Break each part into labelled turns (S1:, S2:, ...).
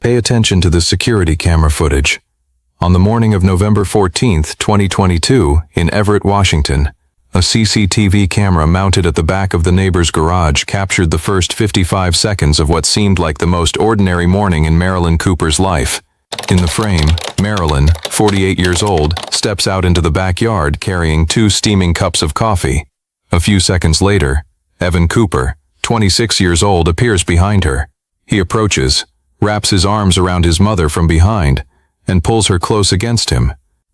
S1: Pay attention to the security camera footage. On the morning of November 14, 2022, in Everett, Washington, a CCTV camera mounted at the back of the neighbor's garage captured the first 55 seconds of what seemed like the most ordinary morning in Marilyn Cooper's life. In the frame, Marilyn, 48 years old, steps out into the backyard carrying 2 steaming cups of coffee. A few seconds later, Evan Cooper, 26 years old, appears behind her. He approaches, wraps his arms around his mother from behind, and pulls her close against him.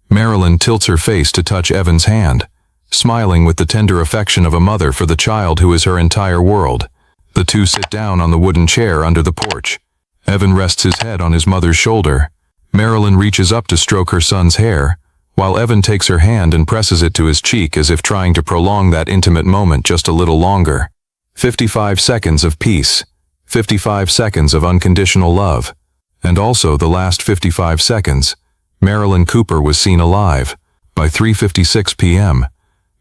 S1: Marilyn tilts her face to touch Evan's hand, smiling with the tender affection of a mother for the child who is her entire world. The two sit down on the wooden chair under the porch. Evan rests his head on his mother's shoulder. Marilyn reaches up to stroke her son's hair, while Evan takes her hand and presses it to his cheek as if trying to prolong that intimate moment just a little longer. 55 seconds of peace. 55 seconds of unconditional love. And also the last 55 seconds, Marilyn Cooper was seen alive. By 3:56 p.m.,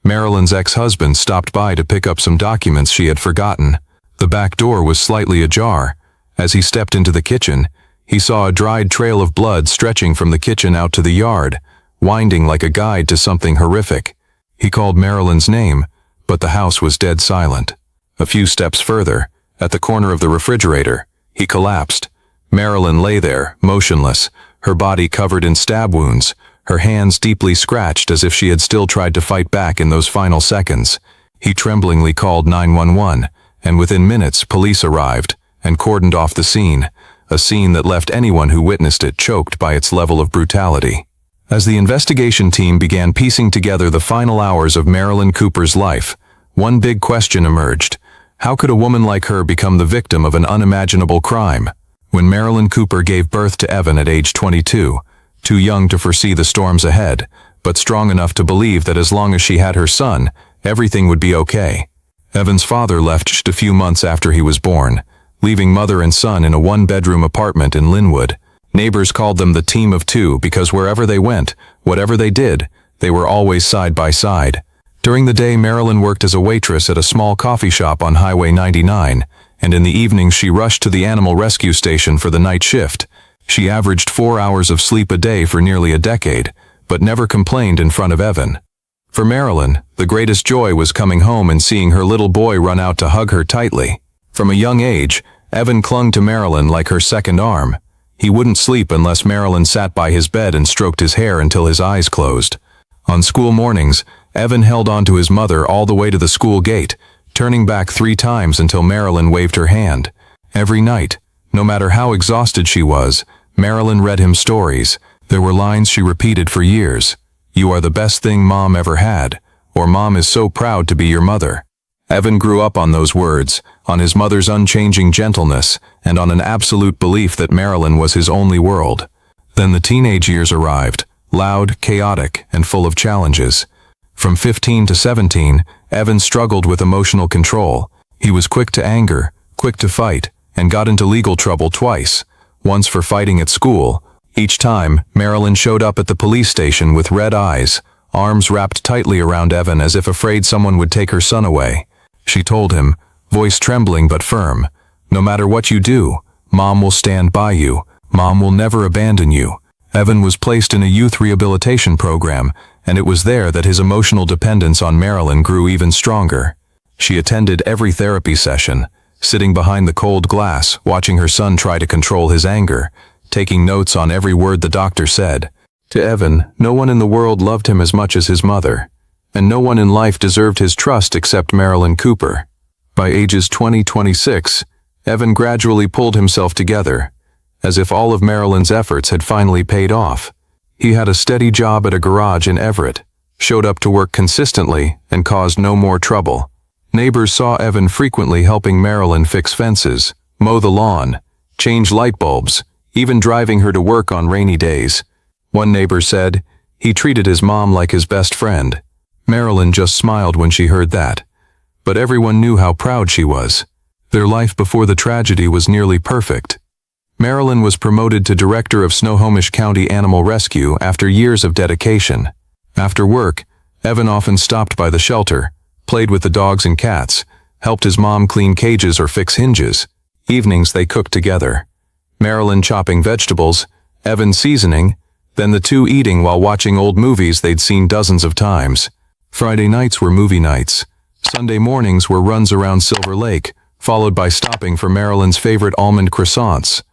S1: Marilyn's ex-husband stopped by to pick up some documents she had forgotten. The back door was slightly ajar. As he stepped into the kitchen, he saw a dried trail of blood stretching from the kitchen out to the yard, winding like a guide to something horrific. He called Marilyn's name, but the house was dead silent. A few steps further, at the corner of the refrigerator, he collapsed. Marilyn lay there, motionless, her body covered in stab wounds, her hands deeply scratched as if she had still tried to fight back in those final seconds. He tremblingly called 911, and within minutes police arrived and cordoned off the scene, a scene that left anyone who witnessed it choked by its level of brutality. As the investigation team began piecing together the final hours of Marilyn Cooper's life, one big question emerged. How could a woman like her become the victim of an unimaginable crime? When Marilyn Cooper gave birth to Evan at age 22, too young to foresee the storms ahead, but strong enough to believe that as long as she had her son, everything would be okay. Evan's father left just a few months after he was born, leaving mother and son in a one-bedroom apartment in Linwood. Neighbors called them the team of two because wherever they went, whatever they did, they were always side by side. During the day, Marilyn worked as a waitress at a small coffee shop on Highway 99, and in the evenings she rushed to the animal rescue station for the night shift. She averaged 4 hours of sleep a day for nearly a decade, but never complained in front of Evan. For Marilyn, the greatest joy was coming home and seeing her little boy run out to hug her tightly. From a young age, Evan clung to Marilyn like her second arm. He wouldn't sleep unless Marilyn sat by his bed and stroked his hair until his eyes closed. On school mornings, Evan held on to his mother all the way to the school gate, turning back 3 times until Marilyn waved her hand. Every night, no matter how exhausted she was, Marilyn read him stories. There were lines she repeated for years. "You are the best thing Mom ever had," or "Mom is so proud to be your mother." Evan grew up on those words, on his mother's unchanging gentleness, and on an absolute belief that Marilyn was his only world. Then the teenage years arrived, loud, chaotic, and full of challenges. From 15 to 17, Evan struggled with emotional control. He was quick to anger, quick to fight, and got into legal trouble twice, once for fighting at school. Each time, Marilyn showed up at the police station with red eyes, arms wrapped tightly around Evan as if afraid someone would take her son away. She told him, voice trembling but firm, "No matter what you do, Mom will stand by you. Mom will never abandon you." Evan was placed in a youth rehabilitation program, and it was there that his emotional dependence on Marilyn grew even stronger. She attended every therapy session, sitting behind the cold glass, watching her son try to control his anger, taking notes on every word the doctor said. To Evan, no one in the world loved him as much as his mother, and no one in life deserved his trust except Marilyn Cooper. By ages 20-26, Evan gradually pulled himself together, as if all of Marilyn's efforts had finally paid off. He had a steady job at a garage in Everett, showed up to work consistently, and caused no more trouble. Neighbors saw Evan frequently helping Marilyn fix fences, mow the lawn, change light bulbs, even driving her to work on rainy days. One neighbor said, he treated his mom like his best friend. Marilyn just smiled when she heard that. But everyone knew how proud she was. Their life before the tragedy was nearly perfect. Marilyn was promoted to director of Snohomish County Animal Rescue after years of dedication. After work, Evan often stopped by the shelter, played with the dogs and cats, helped his mom clean cages or fix hinges. Evenings they cooked together. Marilyn chopping vegetables, Evan seasoning, then the two eating while watching old movies they'd seen dozens of times. Friday nights were movie nights. Sunday mornings were runs around Silver Lake, followed by stopping for Marilyn's favorite almond croissants.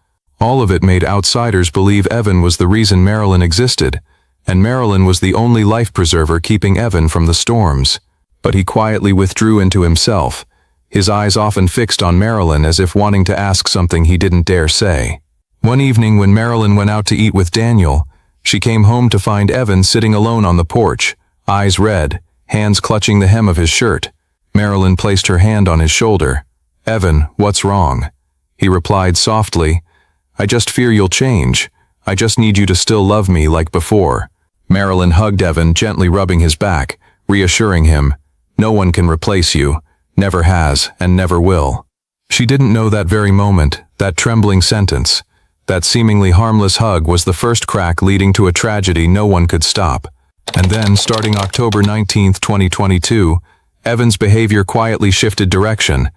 S1: All of it made outsiders believe Evan was the reason Marilyn existed, and Marilyn was the only life preserver keeping Evan from the storms. But he quietly withdrew into himself, his eyes often fixed on Marilyn as if wanting to ask something he didn't dare say. One evening when Marilyn went out to eat with Daniel, she came home to find Evan sitting alone on the porch, eyes red, hands clutching the hem of his shirt. Marilyn placed her hand on his shoulder. "Evan, what's wrong?" He replied softly, "I just fear you'll change. I just need you to still love me like before." Marilyn hugged Evan, gently rubbing his back, reassuring him, "No one can replace you, never has and never will." She didn't know that very moment, that trembling sentence, that seemingly harmless hug was the first crack leading to a tragedy no one could stop. And then, starting October 19th, 2022, Evan's behavior quietly shifted direction.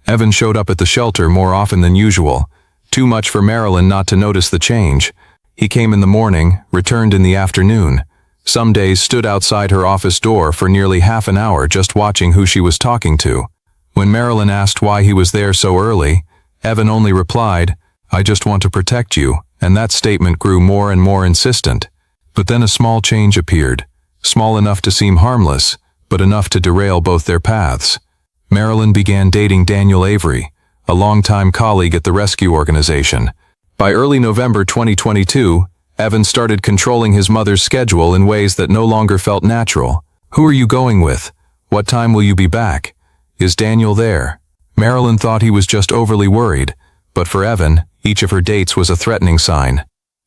S1: Evan showed up at the shelter more often than usual. Too much for Marilyn not to notice the change. He came in the morning, returned in the afternoon. Some days stood outside her office door for nearly half an hour just watching who she was talking to. When Marilyn asked why he was there so early, Evan only replied, "I just want to protect you," and that statement grew more and more insistent. But then a small change appeared, small enough to seem harmless, but enough to derail both their paths. Marilyn began dating Daniel Avery, a longtime colleague at the rescue organization. By early November 2022, Evan started controlling his mother's schedule in ways that no longer felt natural. "Who are you going with? What time will you be back? Is Daniel there?" Marilyn thought he was just overly worried, but for Evan, each of her dates was a threatening sign.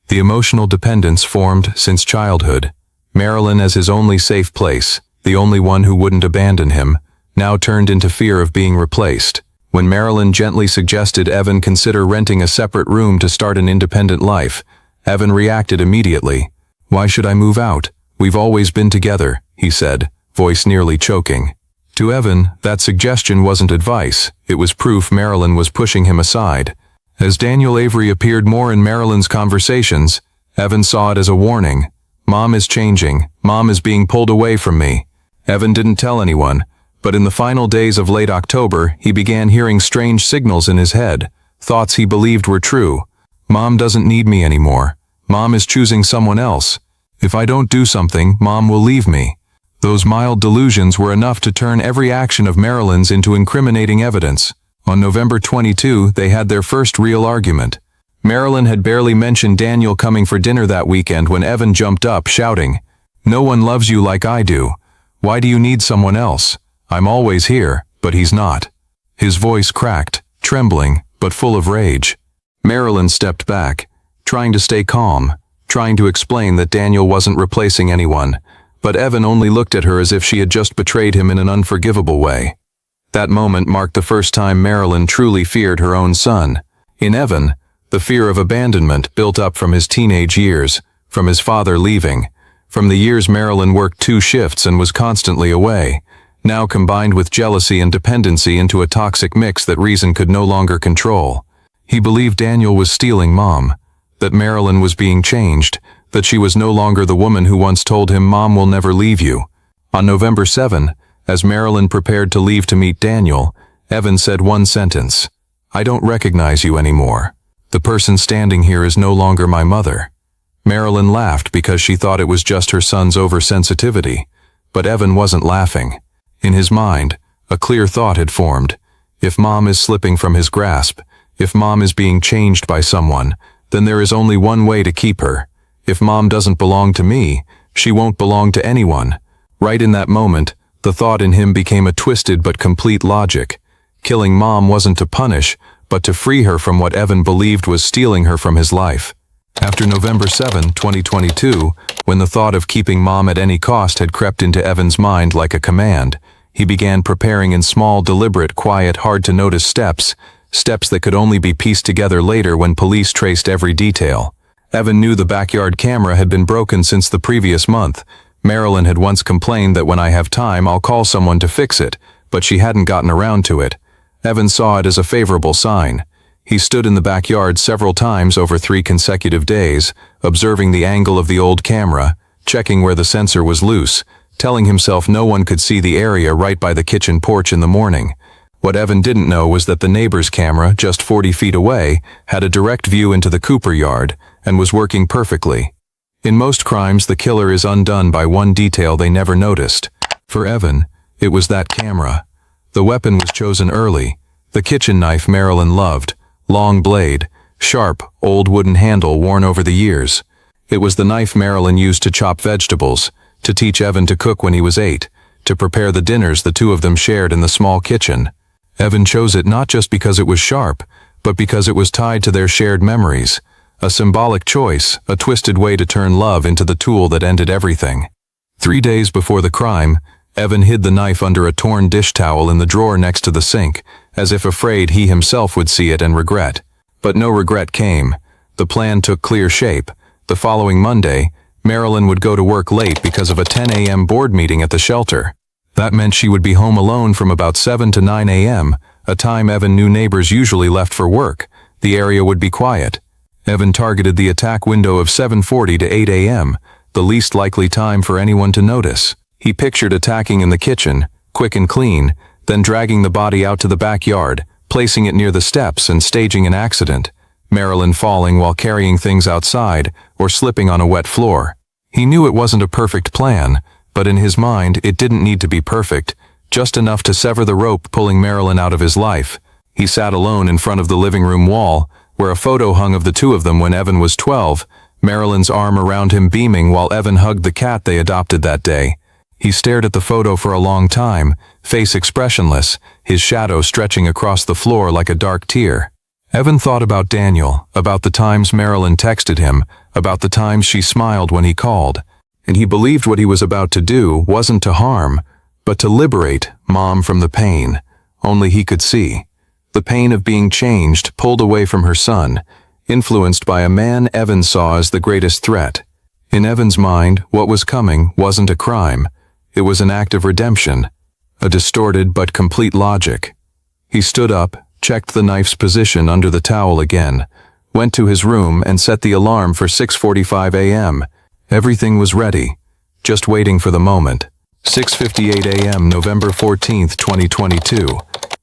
S1: The emotional dependence formed since childhood. Marilyn as his only safe place, the only one who wouldn't abandon him, now turned into fear of being replaced. When Marilyn gently suggested Evan consider renting a separate room to start an independent life, Evan reacted immediately. "Why should I move out? We've always been together," he said, voice nearly choking. To Evan, that suggestion wasn't advice, it was proof Marilyn was pushing him aside. As Daniel Avery appeared more in Marilyn's conversations, Evan saw it as a warning. "Mom is changing. Mom is being pulled away from me." Evan didn't tell anyone, but in the final days of late October, he began hearing strange signals in his head, thoughts he believed were true. "Mom doesn't need me anymore. Mom is choosing someone else. If I don't do something, Mom will leave me." Those mild delusions were enough to turn every action of Marilyn's into incriminating evidence. On November 22, they had their first real argument. Marilyn had barely mentioned Daniel coming for dinner that weekend when Evan jumped up, shouting, "No one loves you like I do. Why do you need someone else? I'm always here, but he's not." His voice cracked, trembling, but full of rage. Marilyn stepped back, trying to stay calm, trying to explain that Daniel wasn't replacing anyone, but Evan only looked at her as if she had just betrayed him in an unforgivable way. That moment marked the first time Marilyn truly feared her own son. In Evan, the fear of abandonment built up from his teenage years, from his father leaving, from the years Marilyn worked 2 shifts and was constantly away, now combined with jealousy and dependency into a toxic mix that reason could no longer control. He believed Daniel was stealing Mom, that Marilyn was being changed, that she was no longer the woman who once told him Mom will never leave you. On November 7, as Marilyn prepared to leave to meet Daniel, Evan said one sentence, "I don't recognize you anymore. The person standing here is no longer my mother." Marilyn laughed because she thought it was just her son's oversensitivity, but Evan wasn't laughing. In his mind, a clear thought had formed. If Mom is slipping from his grasp, if Mom is being changed by someone, then there is only one way to keep her. If Mom doesn't belong to me, she won't belong to anyone. Right in that moment, the thought in him became a twisted but complete logic. Killing Mom wasn't to punish, but to free her from what Evan believed was stealing her from his life. After November 7, 2022, when the thought of keeping Mom at any cost had crept into Evan's mind like a command, he began preparing in small, deliberate, quiet, hard-to-notice steps that could only be pieced together later when police traced every detail. Evan knew the backyard camera had been broken since the previous month. Marilyn had once complained that when I have time, I'll call someone to fix it, but she hadn't gotten around to it. Evan saw it as a favorable sign. He stood in the backyard several times over 3 consecutive days, observing the angle of the old camera, checking where the sensor was loose, telling himself no one could see the area right by the kitchen porch in the morning. What Evan didn't know was that the neighbor's camera, just 40 feet away, had a direct view into the Cooper yard and was working perfectly. In most crimes, the killer is undone by one detail they never noticed. For Evan, it was that camera. The weapon was chosen early. The kitchen knife Marilyn loved. Long blade, sharp, old wooden handle worn over the years. It was the knife Marilyn used to chop vegetables, to teach Evan to cook when he was 8, to prepare the dinners the two of them shared in the small kitchen. Evan chose it not just because it was sharp, but because it was tied to their shared memories. A symbolic choice, a twisted way to turn love into the tool that ended everything. 3 days before the crime, Evan hid the knife under a torn dish towel in the drawer next to the sink, as if afraid he himself would see it and regret. But no regret came. The plan took clear shape. The following Monday, Marilyn would go to work late because of a 10 a.m. board meeting at the shelter. That meant she would be home alone from about 7 to 9 a.m., a time Evan knew neighbors usually left for work. The area would be quiet. Evan targeted the attack window of 7:40 to 8 a.m., the least likely time for anyone to notice. He pictured attacking in the kitchen, quick and clean, then dragging the body out to the backyard, placing it near the steps and staging an accident. Marilyn falling while carrying things outside or slipping on a wet floor. He knew it wasn't a perfect plan, but in his mind it didn't need to be perfect, just enough to sever the rope pulling Marilyn out of his life. He sat alone in front of the living room wall, where a photo hung of the two of them when Evan was 12, Marilyn's arm around him beaming while Evan hugged the cat they adopted that day. He stared at the photo for a long time, face expressionless, his shadow stretching across the floor like a dark tear. Evan thought about Daniel, about the times Marilyn texted him, about the times she smiled when he called, and he believed what he was about to do wasn't to harm, but to liberate Mom from the pain. Only he could see. The pain of being changed, pulled away from her son, influenced by a man Evan saw as the greatest threat. In Evan's mind, what was coming wasn't a crime. It was an act of redemption, a distorted but complete logic. He stood up, checked the knife's position under the towel again, went to his room and set the alarm for 6:45 a.m. Everything was ready, just waiting for the moment. 6:58 a.m. November 14th, 2022.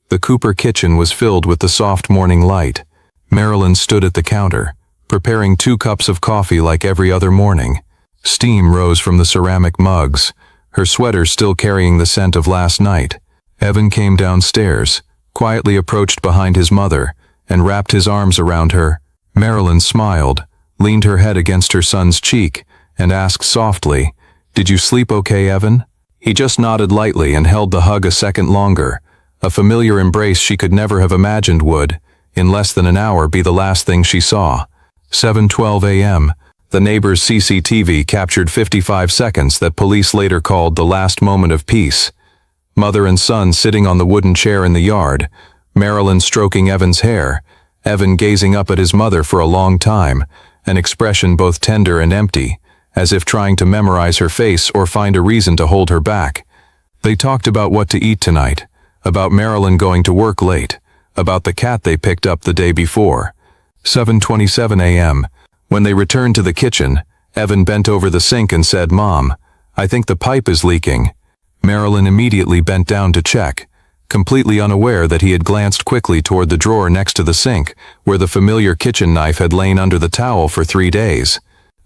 S1: The Cooper kitchen was filled with the soft morning light. Marilyn stood at the counter, preparing 2 cups of coffee like every other morning. Steam rose from the ceramic mugs, her sweater still carrying the scent of last night. Evan came downstairs, quietly approached behind his mother, and wrapped his arms around her. Marilyn smiled, leaned her head against her son's cheek, and asked softly, "Did you sleep okay, Evan?" He just nodded lightly and held the hug a second longer, a familiar embrace she could never have imagined would, in less than an hour, be the last thing she saw. 7:12 a.m. The neighbor's CCTV captured 55 seconds that police later called the last moment of peace. Mother and son sitting on the wooden chair in the yard, Marilyn stroking Evan's hair, Evan gazing up at his mother for a long time, an expression both tender and empty, as if trying to memorize her face or find a reason to hold her back. They talked about what to eat tonight, about Marilyn going to work late, about the cat they picked up the day before. 7:27 a.m. When they returned to the kitchen, Evan bent over the sink and said, "Mom, I think the pipe is leaking." Marilyn immediately bent down to check, completely unaware that he had glanced quickly toward the drawer next to the sink, where the familiar kitchen knife had lain under the towel for 3 days.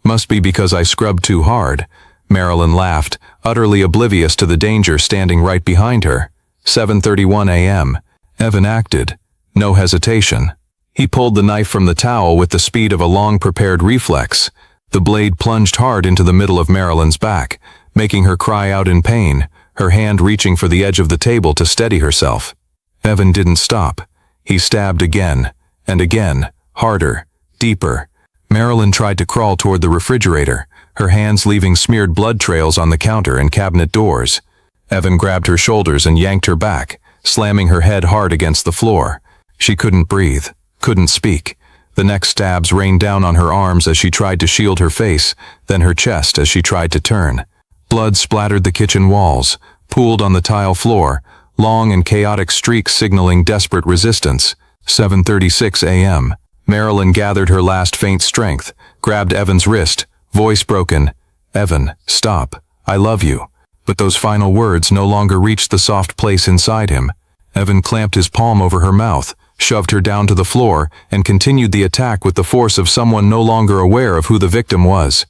S1: "Must be because I scrubbed too hard." Marilyn laughed, utterly oblivious to the danger standing right behind her. 7:31 a.m. Evan acted. No hesitation. He pulled the knife from the towel with the speed of a long-prepared reflex. The blade plunged hard into the middle of Marilyn's back, making her cry out in pain, her hand reaching for the edge of the table to steady herself. Evan didn't stop. He stabbed again, and again, harder, deeper. Marilyn tried to crawl toward the refrigerator, her hands leaving smeared blood trails on the counter and cabinet doors. Evan grabbed her shoulders and yanked her back, slamming her head hard against the floor. She couldn't breathe, couldn't speak. The next stabs rained down on her arms as she tried to shield her face, then her chest as she tried to turn. Blood splattered the kitchen walls, pooled on the tile floor, long and chaotic streaks signaling desperate resistance. 7:36 a.m. Marilyn gathered her last faint strength, grabbed Evan's wrist, voice broken. "Evan, stop. I love you." But those final words no longer reached the soft place inside him. Evan clamped his palm over her mouth, shoved her down to the floor, and continued the attack with the force of someone no longer aware of who the victim was.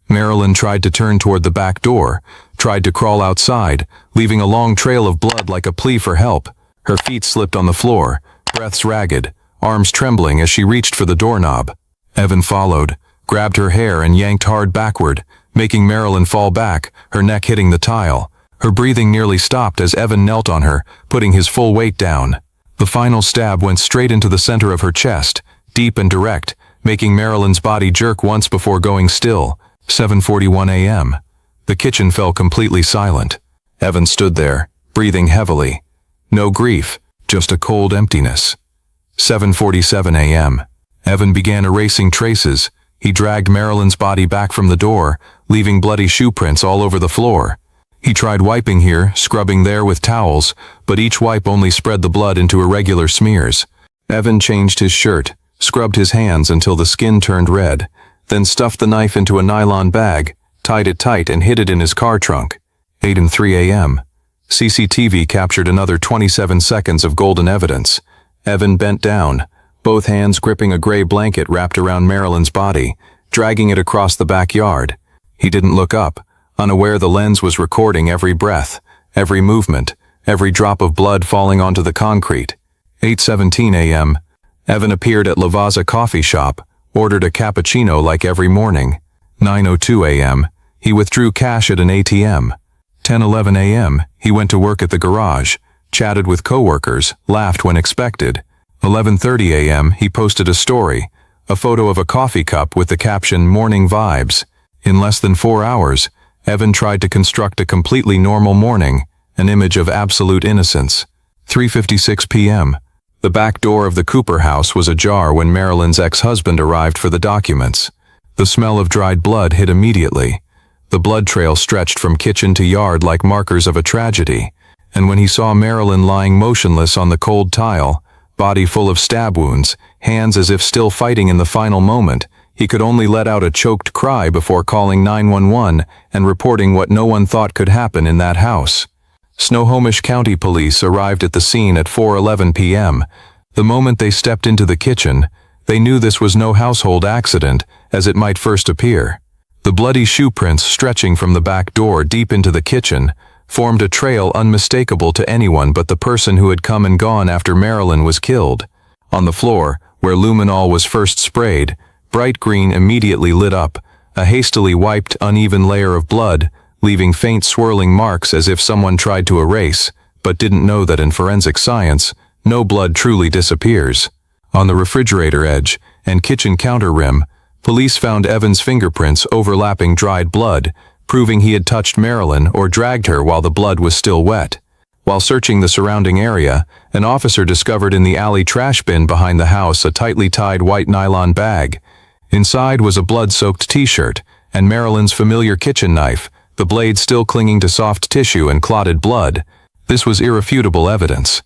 S1: Marilyn tried to turn toward the back door, tried to crawl outside, leaving a long trail of blood like a plea for help. Her feet slipped on the floor, breaths ragged, arms trembling as she reached for the doorknob. Evan followed, grabbed her hair and yanked hard backward, making Marilyn fall back, her neck hitting the tile. Her breathing nearly stopped as Evan knelt on her, putting his full weight down. The final stab went straight into the center of her chest, deep and direct, making Marilyn's body jerk once before going still. 7:41 a.m. The kitchen fell completely silent. Evan stood there, breathing heavily. No grief, just a cold emptiness. 7:47 a.m. Evan began erasing traces. He dragged Marilyn's body back from the door, leaving bloody shoe prints all over the floor. He tried wiping here, scrubbing there with towels, but each wipe only spread the blood into irregular smears. Evan changed his shirt, scrubbed his hands until the skin turned red, then stuffed the knife into a nylon bag, tied it tight and hid it in his car trunk. 8:03 a.m. CCTV captured another 27 seconds of golden evidence. Evan bent down, both hands gripping a gray blanket wrapped around Marilyn's body, dragging it across the backyard. He didn't look up, unaware the lens was recording every breath, every movement, every drop of blood falling onto the concrete. 8:17 a.m. Evan appeared at Lavazza coffee shop, ordered a cappuccino like every morning. 9:02 a.m. He withdrew cash at an ATM. 10:11 a.m. He went to work at the garage, chatted with coworkers, laughed when expected. 11:30 a.m. He posted a story, a photo of a coffee cup with the caption "Morning Vibes." In less than 4 hours, Evan tried to construct a completely normal morning, an image of absolute innocence. 3:56 p.m. The back door of the Cooper house was ajar when Marilyn's ex-husband arrived for the documents. The smell of dried blood hit immediately. The blood trail stretched from kitchen to yard like markers of a tragedy, and when he saw Marilyn lying motionless on the cold tile, body full of stab wounds, hands as if still fighting in the final moment, he could only let out a choked cry before calling 911 and reporting what no one thought could happen in that house. Snohomish County Police arrived at the scene at 4:11 p.m. The moment they stepped into the kitchen, they knew this was no household accident, as it might first appear. The bloody shoe prints stretching from the back door deep into the kitchen formed a trail unmistakable to anyone but the person who had come and gone after Marilyn was killed. On the floor, where luminol was first sprayed, bright green immediately lit up, a hastily wiped, uneven layer of blood, leaving faint swirling marks as if someone tried to erase, but didn't know that in forensic science, no blood truly disappears. On the refrigerator edge and kitchen counter rim, police found Evan's fingerprints overlapping dried blood, proving he had touched Marilyn or dragged her while the blood was still wet. While searching the surrounding area, an officer discovered in the alley trash bin behind the house a tightly tied white nylon bag. Inside was a blood-soaked t-shirt and Marilyn's familiar kitchen knife, the blade still clinging to soft tissue and clotted blood. This was irrefutable evidence.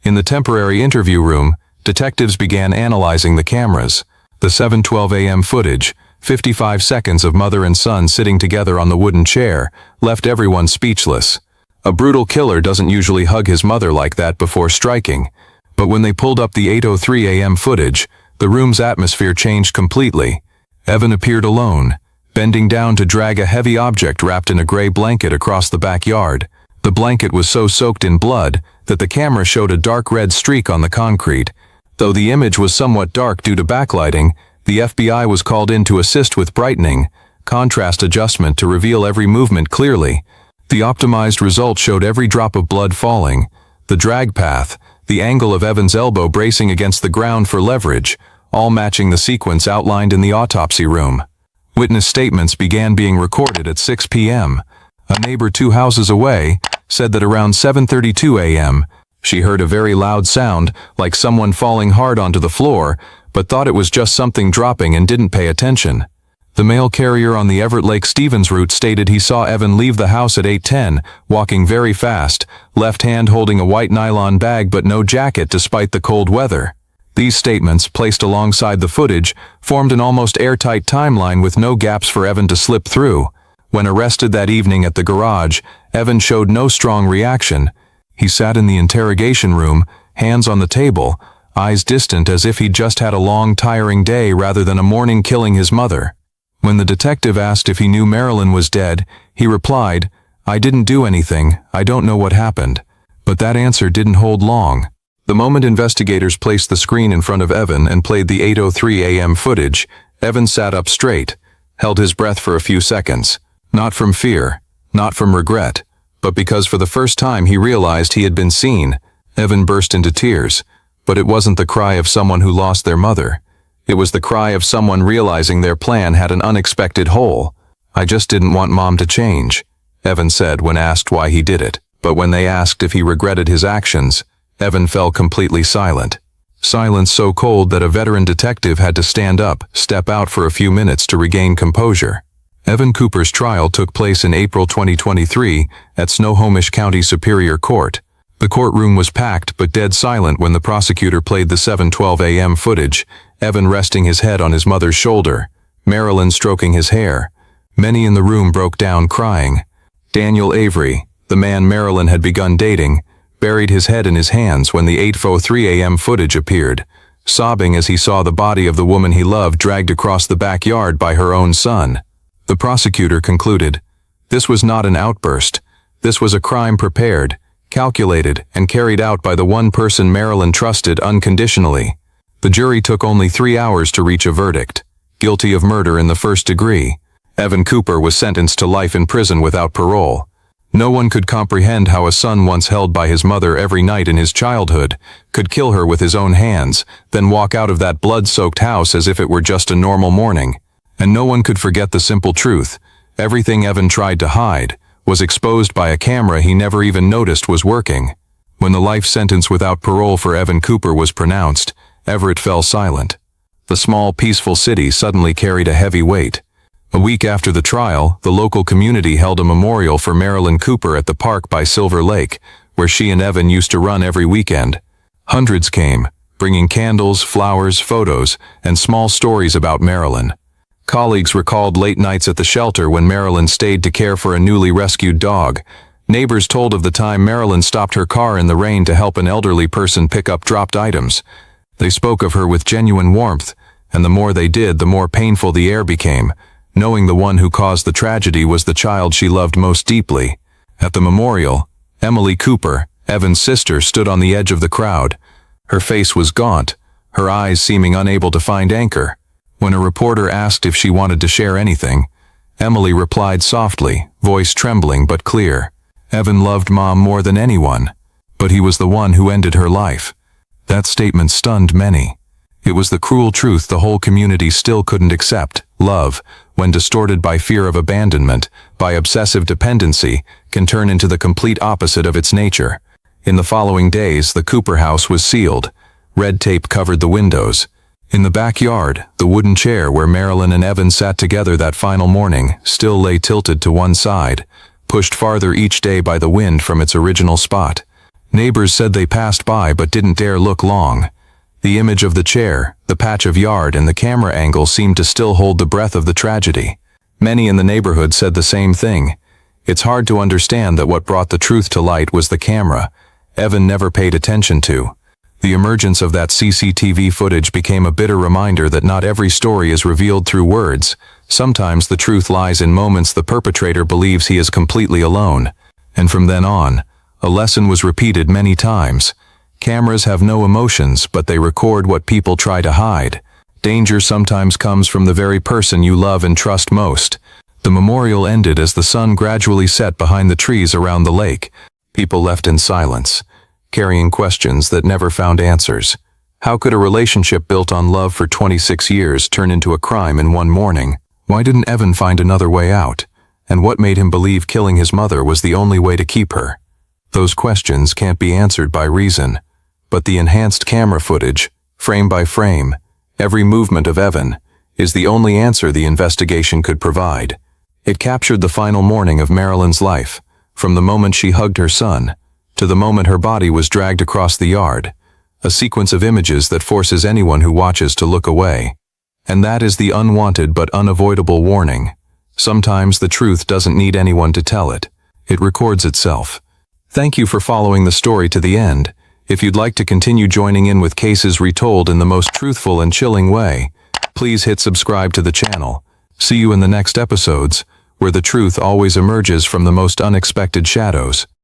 S1: In the temporary interview room, detectives began analyzing the cameras. The 7:12 a.m. footage, 55 seconds of mother and son sitting together on the wooden chair, left everyone speechless. A brutal killer doesn't usually hug his mother like that before striking, but when they pulled up the 8:03 a.m. footage, the room's atmosphere changed completely. Evan appeared alone, bending down to drag a heavy object wrapped in a gray blanket across the backyard. The blanket was so soaked in blood that the camera showed a dark red streak on the concrete. Though the image was somewhat dark due to backlighting, the FBI was called in to assist with brightening, contrast adjustment to reveal every movement clearly. The optimized result showed every drop of blood falling, the drag path, the angle of Evan's elbow bracing against the ground for leverage, all matching the sequence outlined in the autopsy room. Witness statements began being recorded at 6 p.m. A neighbor 2 houses away said that around 7:32 a.m., she heard a very loud sound, like someone falling hard onto the floor, but thought it was just something dropping and didn't pay attention. The mail carrier on the Everett Lake Stevens route stated he saw Evan leave the house at 8:10, walking very fast, left hand holding a white nylon bag but no jacket despite the cold weather. These statements, placed alongside the footage, formed an almost airtight timeline with no gaps for Evan to slip through. When arrested that evening at the garage, Evan showed no strong reaction. He sat in the interrogation room, hands on the table, eyes distant as if he'd just had a long, tiring day rather than a morning killing his mother. When the detective asked if he knew Marilyn was dead, he replied, "I didn't do anything, I don't know what happened." But that answer didn't hold long. The moment investigators placed the screen in front of Evan and played the 8:03 a.m. footage, Evan sat up straight, held his breath for a few seconds. Not from fear, not from regret, but because for the first time he realized he had been seen. Evan burst into tears, but it wasn't the cry of someone who lost their mother. It was the cry of someone realizing their plan had an unexpected hole. "I just didn't want Mom to change," Evan said when asked why he did it. But when they asked if he regretted his actions, Evan fell completely silent. Silence so cold that a veteran detective had to stand up, step out for a few minutes to regain composure. Evan Cooper's trial took place in April 2023 at Snohomish County Superior Court. The courtroom was packed but dead silent when the prosecutor played the 7:12 a.m. footage, Evan resting his head on his mother's shoulder, Marilyn stroking his hair. Many in the room broke down crying. Daniel Avery, the man Marilyn had begun dating, buried his head in his hands when the 8:03 a.m. footage appeared, sobbing as he saw the body of the woman he loved dragged across the backyard by her own son. The prosecutor concluded, this was not an outburst. This was a crime prepared, calculated, and carried out by the one person Marilyn trusted unconditionally. The jury took only 3 hours to reach a verdict. Guilty of murder in the first degree. Evan Cooper was sentenced to life in prison without parole. No one could comprehend how a son once held by his mother every night in his childhood could kill her with his own hands, then walk out of that blood-soaked house as if it were just a normal morning. And no one could forget the simple truth. Everything Evan tried to hide was exposed by a camera he never even noticed was working. When the life sentence without parole for Evan Cooper was pronounced, Everett fell silent. The small, peaceful city suddenly carried a heavy weight. A week after the trial, the local community held a memorial for Marilyn Cooper at the park by Silver Lake, where she and Evan used to run every weekend. Hundreds came, bringing candles, flowers, photos, and small stories about Marilyn. Colleagues recalled late nights at the shelter when Marilyn stayed to care for a newly rescued dog. Neighbors told of the time Marilyn stopped her car in the rain to help an elderly person pick up dropped items. They spoke of her with genuine warmth, and the more they did, the more painful the air became, knowing the one who caused the tragedy was the child she loved most deeply. At the memorial, Emily Cooper, Evan's sister, stood on the edge of the crowd. Her face was gaunt, her eyes seeming unable to find anchor. When a reporter asked if she wanted to share anything, Emily replied softly, voice trembling but clear. Evan loved Mom more than anyone, but he was the one who ended her life. That statement stunned many. It was the cruel truth the whole community still couldn't accept. Love, when distorted by fear of abandonment, by obsessive dependency, can turn into the complete opposite of its nature. In the following days, the Cooper house was sealed. Red tape covered the windows. In the backyard, the wooden chair where Marilyn and Evan sat together that final morning still lay tilted to one side, pushed farther each day by the wind from its original spot. Neighbors said they passed by but didn't dare look long. The image of the chair, the patch of yard, and the camera angle seemed to still hold the breath of the tragedy. Many in the neighborhood said the same thing. It's hard to understand that what brought the truth to light was the camera Evan never paid attention to. The emergence of that CCTV footage became a bitter reminder that not every story is revealed through words. Sometimes the truth lies in moments the perpetrator believes he is completely alone. And from then on, a lesson was repeated many times. Cameras have no emotions, but they record what people try to hide. Danger sometimes comes from the very person you love and trust most. The memorial ended as the sun gradually set behind the trees around the lake. People left in silence, carrying questions that never found answers. How could a relationship built on love for 26 years turn into a crime in one morning? Why didn't Evan find another way out? And what made him believe killing his mother was the only way to keep her? Those questions can't be answered by reason. But the enhanced camera footage, frame by frame, every movement of Evan, is the only answer the investigation could provide. It captured the final morning of Marilyn's life, from the moment she hugged her son, to the moment her body was dragged across the yard. a sequence of images that forces anyone who watches to look away. And that is the unwanted but unavoidable warning. Sometimes the truth doesn't need anyone to tell it. It records itself. Thank you for following the story to the end. If you'd like to continue joining in with cases retold in the most truthful and chilling way, please hit subscribe to the channel. See you in the next episodes, where the truth always emerges from the most unexpected shadows.